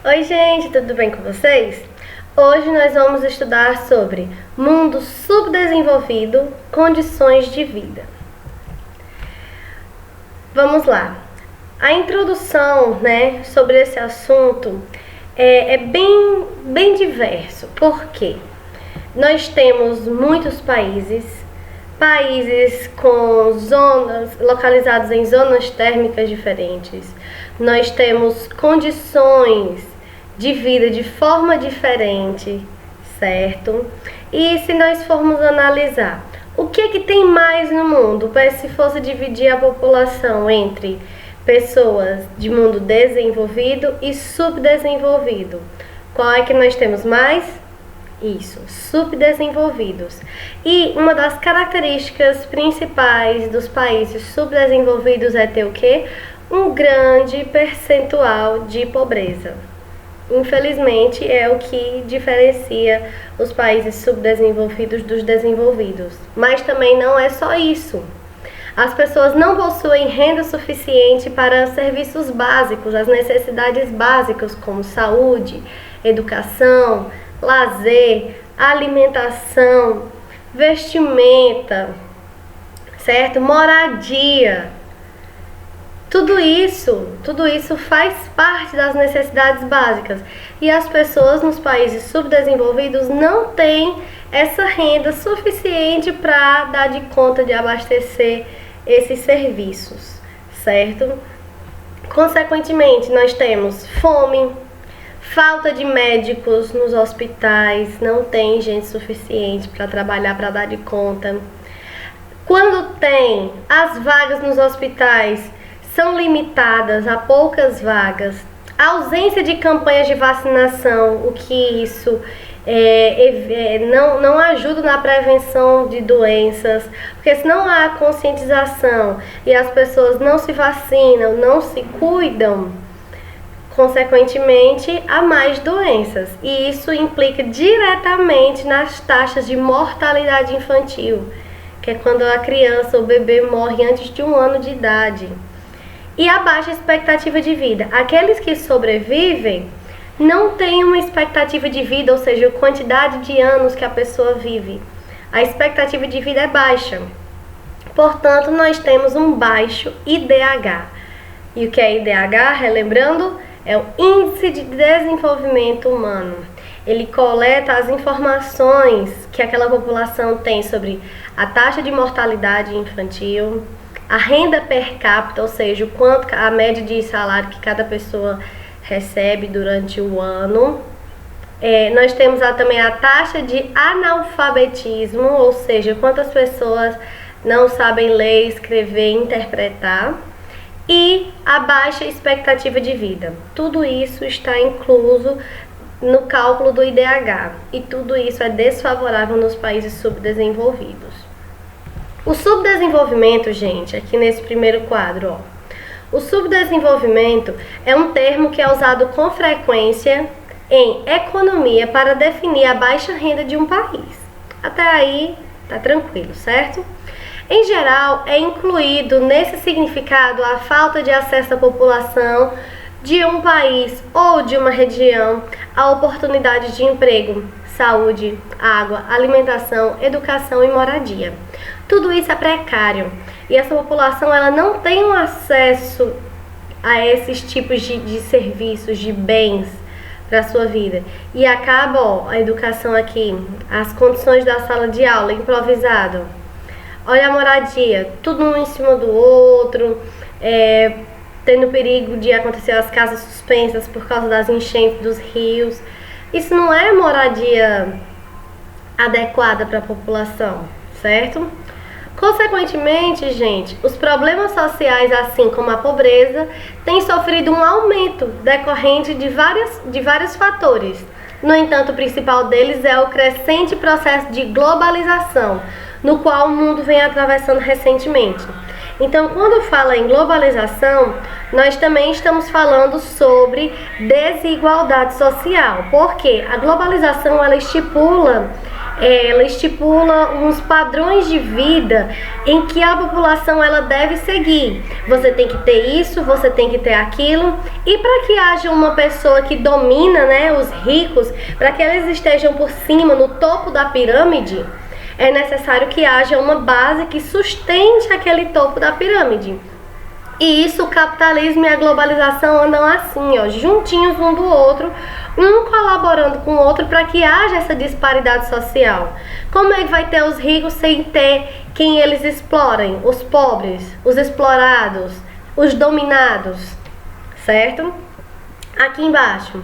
Oi gente, tudo bem com vocês? Hoje nós vamos estudar sobre mundo subdesenvolvido, condições de vida. Vamos lá. A introdução, sobre esse assunto é bem diverso. Por quê? Nós temos muitos países com zonas localizados em zonas térmicas diferentes. Nós temos condições de vida de forma diferente, certo? E se nós formos analisar, o que tem mais no mundo? Se fosse dividir a população entre pessoas de mundo desenvolvido e subdesenvolvido, qual é que nós temos mais? Isso, subdesenvolvidos. E uma das características principais dos países subdesenvolvidos é ter o quê? Um grande percentual de pobreza. Infelizmente, é o que diferencia os países subdesenvolvidos dos desenvolvidos. Mas também não é só isso. As pessoas não possuem renda suficiente para serviços básicos, as necessidades básicas como saúde, educação, lazer, alimentação, vestimenta, certo? Moradia. Tudo isso faz parte das necessidades básicas. E as pessoas nos países subdesenvolvidos não têm essa renda suficiente para dar de conta de abastecer esses serviços, certo? Consequentemente, nós temos fome, falta de médicos nos hospitais, não tem gente suficiente para trabalhar, para dar de conta. Quando tem as vagas nos hospitais, são limitadas a poucas vagas. A ausência de campanhas de vacinação, o que isso não ajuda na prevenção de doenças, porque se não há conscientização e as pessoas não se vacinam, não se cuidam, consequentemente há mais doenças, e isso implica diretamente nas taxas de mortalidade infantil, que é quando a criança ou o bebê morre antes de 1 ano de idade. E a baixa expectativa de vida. Aqueles que sobrevivem não têm uma expectativa de vida, ou seja, a quantidade de anos que a pessoa vive. A expectativa de vida é baixa. Portanto, nós temos um baixo IDH. E o que é IDH? Relembrando, é o Índice de Desenvolvimento Humano. Ele coleta as informações que aquela população tem sobre a taxa de mortalidade infantil, a renda per capita, ou seja, o quanto a média de salário que cada pessoa recebe durante o ano. Nós temos também a taxa de analfabetismo, ou seja, quantas pessoas não sabem ler, escrever e interpretar. E a baixa expectativa de vida. Tudo isso está incluso no cálculo do IDH. E tudo isso é desfavorável nos países subdesenvolvidos. O subdesenvolvimento, gente, aqui nesse primeiro quadro, o subdesenvolvimento é um termo que é usado com frequência em economia para definir a baixa renda de um país. Até aí, tá tranquilo, certo? Em geral, é incluído nesse significado a falta de acesso à população de um país ou de uma região a oportunidades de emprego, saúde, água, alimentação, educação e moradia. Tudo isso é precário e essa população ela não tem um acesso a esses tipos de serviços, de bens para a sua vida. E acaba, a educação aqui, as condições da sala de aula, improvisado. Olha a moradia, tudo um em cima do outro, tendo perigo de acontecer as casas suspensas por causa das enchentes dos rios. Isso não é moradia adequada para a população, certo? Consequentemente, gente, os problemas sociais, assim como a pobreza, têm sofrido um aumento decorrente de vários fatores. No entanto, o principal deles é o crescente processo de globalização, no qual o mundo vem atravessando recentemente. Então, quando fala em globalização, nós também estamos falando sobre desigualdade social, porque a globalização ela estipula ela estipula uns padrões de vida em que a população ela deve seguir. Você tem que ter isso, você tem que ter aquilo. E para que haja uma pessoa que domina, né, os ricos, para que eles estejam por cima, no topo da pirâmide, é necessário que haja uma base que sustente aquele topo da pirâmide. E isso, o capitalismo e a globalização andam assim, ó, juntinhos um do outro, um colaborando com o outro para que haja essa disparidade social. Como é que vai ter os ricos sem ter quem eles explorem? Os pobres, os explorados, os dominados, certo? Aqui embaixo,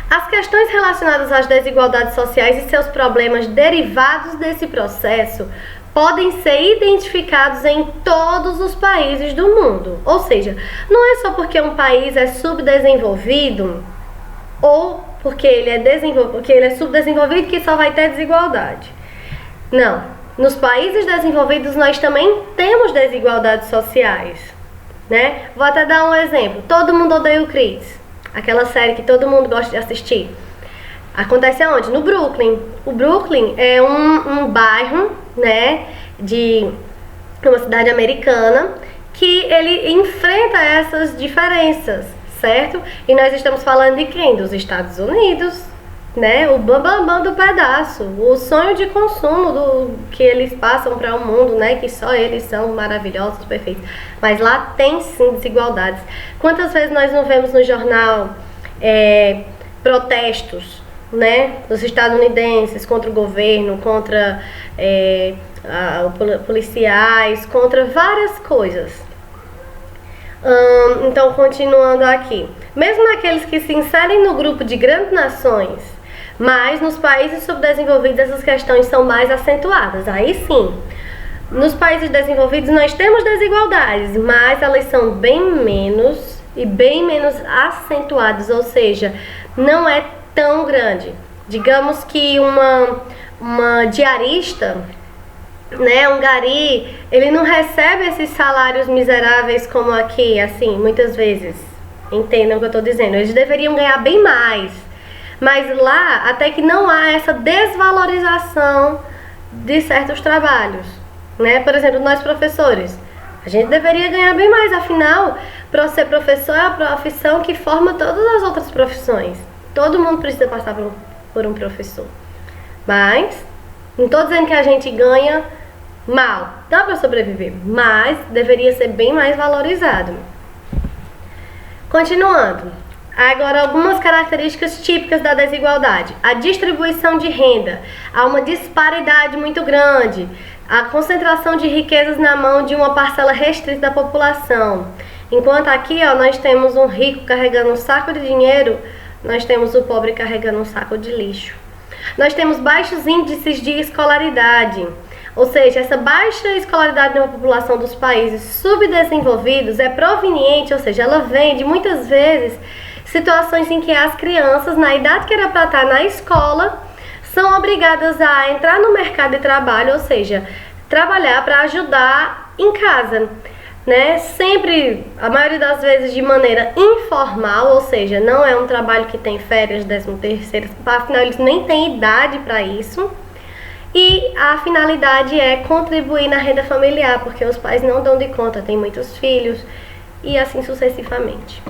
as questões relacionadas às desigualdades sociais e seus problemas derivados desse processo podem ser identificados em todos os países do mundo. Ou seja, não é só porque um país é subdesenvolvido ou porque ele é subdesenvolvido que só vai ter desigualdade. Não. Nos países desenvolvidos nós também temos desigualdades sociais, né? Vou até dar um exemplo. Todo Mundo Odeia o Chris. Aquela série que todo mundo gosta de assistir. Acontece aonde? No Brooklyn. O Brooklyn é um bairro, né, de uma cidade americana que ele enfrenta essas diferenças, certo? E nós estamos falando de quem? Dos Estados Unidos, né? O bambambam do pedaço, o sonho de consumo do que eles passam para o mundo, né? Que só eles são maravilhosos, perfeitos. Mas lá tem sim desigualdades. Quantas vezes nós não vemos no jornal protestos, né, dos estadunidenses contra o governo, contra policiais, contra várias coisas. Então, continuando aqui, mesmo naqueles que se inserem no grupo de grandes nações, mas nos países subdesenvolvidos essas questões são mais acentuadas. Aí sim, nos países desenvolvidos nós temos desigualdades, mas elas são bem menos e bem menos acentuadas, ou seja, não é tão grande. Digamos que uma diarista, né, um gari, ele não recebe esses salários miseráveis como aqui, assim, muitas vezes. Entendam o que eu estou dizendo. Eles deveriam ganhar bem mais. Mas lá, até que não há essa desvalorização de certos trabalhos, né? Por exemplo, nós professores, a gente deveria ganhar bem mais. Afinal, para ser professor é a profissão que forma todas as outras profissões. Todo mundo precisa passar por um professor. Mas, não estou dizendo que a gente ganha mal. Dá para sobreviver, mas deveria ser bem mais valorizado. Continuando. Agora, algumas características típicas da desigualdade. A distribuição de renda. Há uma disparidade muito grande. A concentração de riquezas na mão de uma parcela restrita da população. Enquanto aqui, ó, nós temos um rico carregando um saco de dinheiro, nós temos o pobre carregando um saco de lixo. Nós temos baixos índices de escolaridade. Ou seja, essa baixa escolaridade da população dos países subdesenvolvidos é proveniente, ou seja, ela vem de muitas vezes situações em que as crianças, na idade que era para estar na escola, são obrigadas a entrar no mercado de trabalho, ou seja, trabalhar para ajudar em casa, né? Sempre, a maioria das vezes de maneira informal, ou seja, não é um trabalho que tem férias, 13º, afinal eles nem têm idade para isso. E a finalidade é contribuir na renda familiar, porque os pais não dão de conta, têm muitos filhos e assim sucessivamente.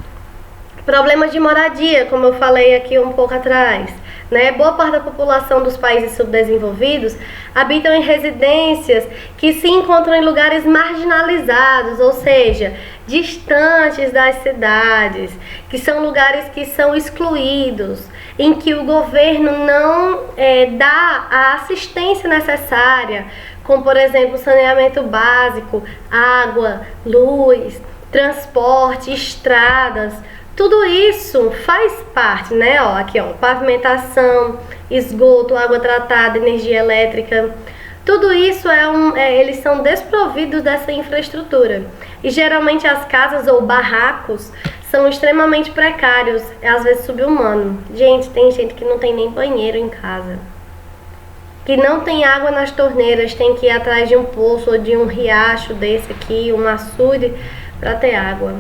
Problemas de moradia, como eu falei aqui um pouco atrás, né? Boa parte da população dos países subdesenvolvidos habitam em residências que se encontram em lugares marginalizados, ou seja, distantes das cidades, que são lugares que são excluídos, em que o governo não dá a assistência necessária, como por exemplo saneamento básico, água, luz, transporte, estradas. Tudo isso faz parte, né? Ó, aqui, ó, pavimentação, esgoto, água tratada, energia elétrica. Tudo isso eles são desprovidos dessa infraestrutura. E geralmente as casas ou barracos são extremamente precários, às vezes subhumano. Gente, tem gente que não tem nem banheiro em casa, que não tem água nas torneiras, tem que ir atrás de um poço ou de um riacho desse aqui, um açude, para ter água.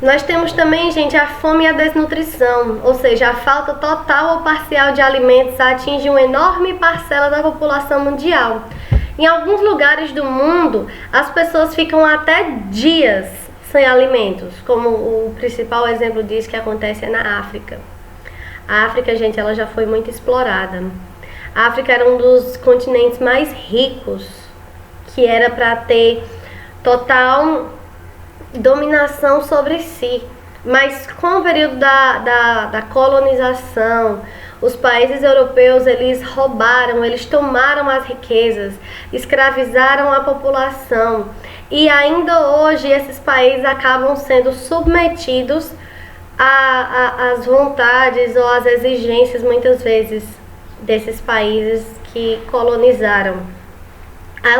Nós temos também, gente, a fome e a desnutrição, ou seja, a falta total ou parcial de alimentos atinge uma enorme parcela da população mundial. Em alguns lugares do mundo, as pessoas ficam até dias sem alimentos, como o principal exemplo disso que acontece é na África. A África, gente, ela já foi muito explorada. A África era um dos continentes mais ricos, que era para ter total dominação sobre si, mas com o período da colonização, os países europeus, eles roubaram, eles tomaram as riquezas, escravizaram a população, e ainda hoje esses países acabam sendo submetidos às vontades ou às exigências, muitas vezes, desses países que colonizaram.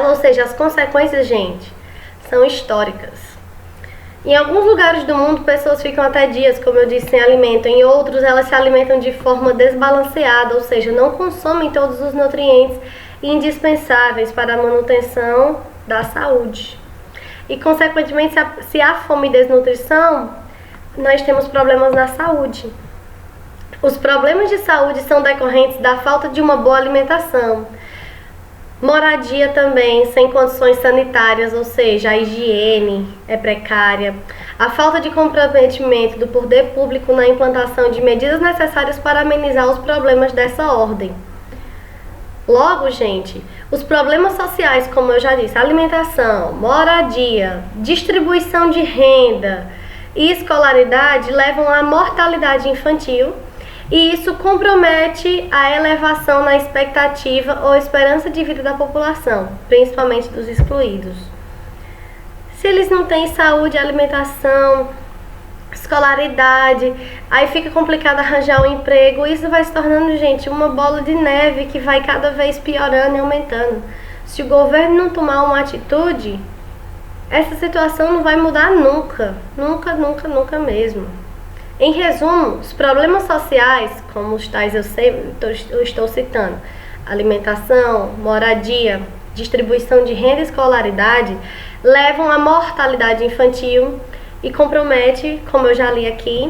Ou seja, as consequências, gente, são históricas. Em alguns lugares do mundo, pessoas ficam até dias, como eu disse, sem alimento. Em outros, elas se alimentam de forma desbalanceada, ou seja, não consomem todos os nutrientes indispensáveis para a manutenção da saúde. E, consequentemente, se há fome e desnutrição, nós temos problemas na saúde. Os problemas de saúde são decorrentes da falta de uma boa alimentação. Moradia também, sem condições sanitárias, ou seja, a higiene é precária. A falta de comprometimento do poder público na implantação de medidas necessárias para amenizar os problemas dessa ordem. Logo, gente, os problemas sociais, como eu já disse, alimentação, moradia, distribuição de renda e escolaridade levam à mortalidade infantil. E isso compromete a elevação na expectativa ou esperança de vida da população, principalmente dos excluídos. Se eles não têm saúde, alimentação, escolaridade, aí fica complicado arranjar um emprego. Isso vai se tornando, gente, uma bola de neve que vai cada vez piorando e aumentando. Se o governo não tomar uma atitude, essa situação não vai mudar nunca. Nunca, nunca, nunca mesmo. Em resumo, os problemas sociais, como os tais eu estou citando, alimentação, moradia, distribuição de renda e escolaridade, levam à mortalidade infantil e compromete, como eu já li aqui,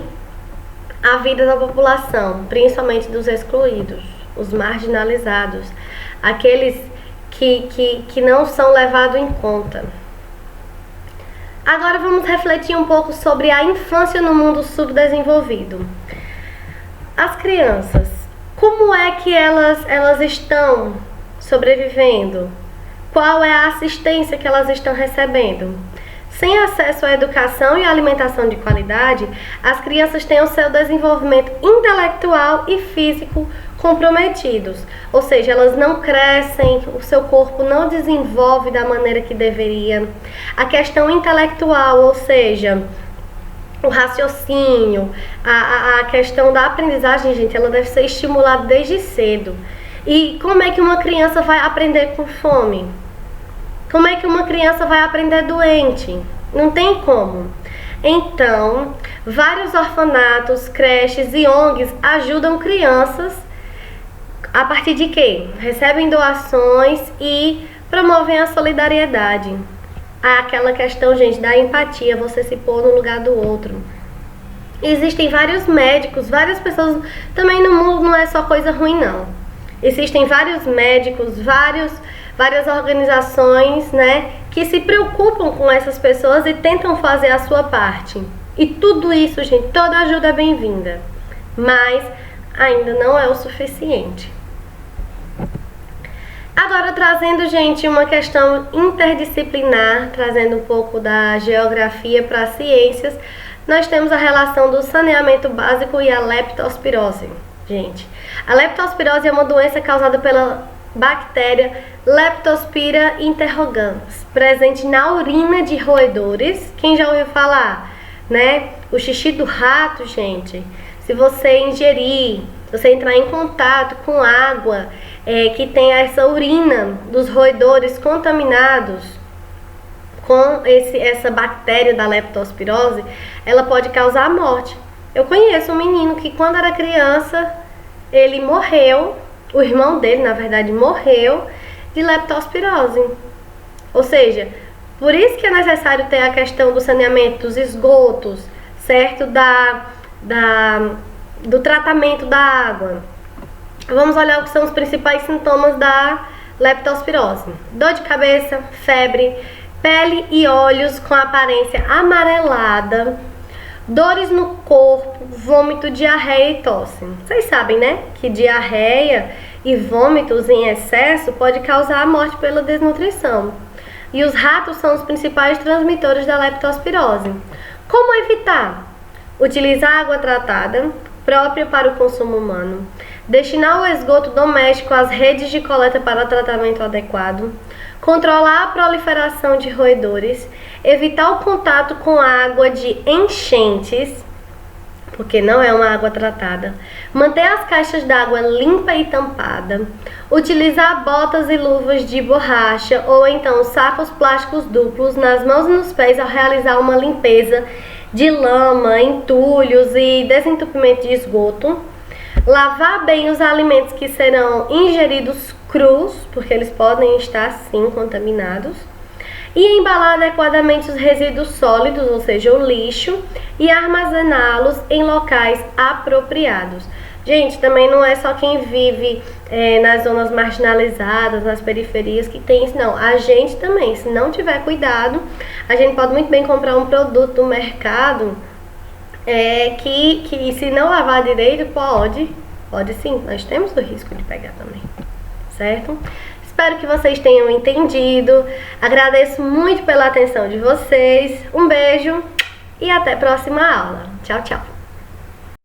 a vida da população, principalmente dos excluídos, os marginalizados, aqueles que não são levados em conta. Agora vamos refletir um pouco sobre a infância no mundo subdesenvolvido. As crianças, como é que elas estão sobrevivendo? Qual é a assistência que elas estão recebendo? Sem acesso à educação e à alimentação de qualidade, as crianças têm o seu desenvolvimento intelectual e físico comprometidos, ou seja, elas não crescem, o seu corpo não desenvolve da maneira que deveria. A questão intelectual, ou seja, o raciocínio, a questão da aprendizagem, gente, ela deve ser estimulada desde cedo. E como é que uma criança vai aprender com fome? Como é que uma criança vai aprender doente? Não tem como. Então, vários orfanatos, creches e ONGs ajudam crianças a partir de quê? Recebem doações e promovem a solidariedade. Aquela questão, gente, da empatia, você se pôr no lugar do outro. Existem vários médicos, várias pessoas, também no mundo não é só coisa ruim não. Existem vários médicos, várias organizações, né, que se preocupam com essas pessoas e tentam fazer a sua parte. E tudo isso, gente, toda ajuda é bem-vinda. Mas ainda não é o suficiente. Agora trazendo, gente, uma questão interdisciplinar, trazendo um pouco da geografia para as ciências, nós temos a relação do saneamento básico e a leptospirose. Gente, a leptospirose é uma doença causada pela bactéria Leptospira interrogans, presente na urina de roedores. Quem já ouviu falar, né? O xixi do rato, gente, se você ingerir, se você entrar em contato com água que tem essa urina dos roedores contaminados com essa bactéria da leptospirose, ela pode causar a morte. Eu conheço um menino que quando era criança, ele morreu, o irmão dele, na verdade, morreu de leptospirose. Ou seja, por isso que é necessário ter a questão do saneamento dos esgotos, certo? Do tratamento da água. Vamos olhar o que são os principais sintomas da leptospirose: dor de cabeça, febre, pele e olhos com aparência amarelada, dores no corpo, vômito, diarreia e tosse. Vocês sabem, né, que diarreia e vômitos em excesso pode causar a morte pela desnutrição. E os ratos são os principais transmitores da leptospirose. Como evitar? Utilizar água tratada, própria para o consumo humano. Destinar o esgoto doméstico às redes de coleta para tratamento adequado. Controlar a proliferação de roedores. Evitar o contato com água de enchentes, porque não é uma água tratada. Manter as caixas d'água limpa e tampada. Utilizar botas e luvas de borracha ou então sacos plásticos duplos nas mãos e nos pés ao realizar uma limpeza de lama, entulhos e desentupimento de esgoto. Lavar bem os alimentos que serão ingeridos crus, porque eles podem estar sim contaminados. E embalar adequadamente os resíduos sólidos, ou seja, o lixo, e armazená-los em locais apropriados. Gente, também não é só quem vive nas zonas marginalizadas, nas periferias que tem isso, não. A gente também, se não tiver cuidado, a gente pode muito bem comprar um produto do mercado que se não lavar direito, pode sim, nós temos o risco de pegar também, certo? Espero que vocês tenham entendido. Agradeço muito pela atenção de vocês. Um beijo e até a próxima aula. Tchau, tchau.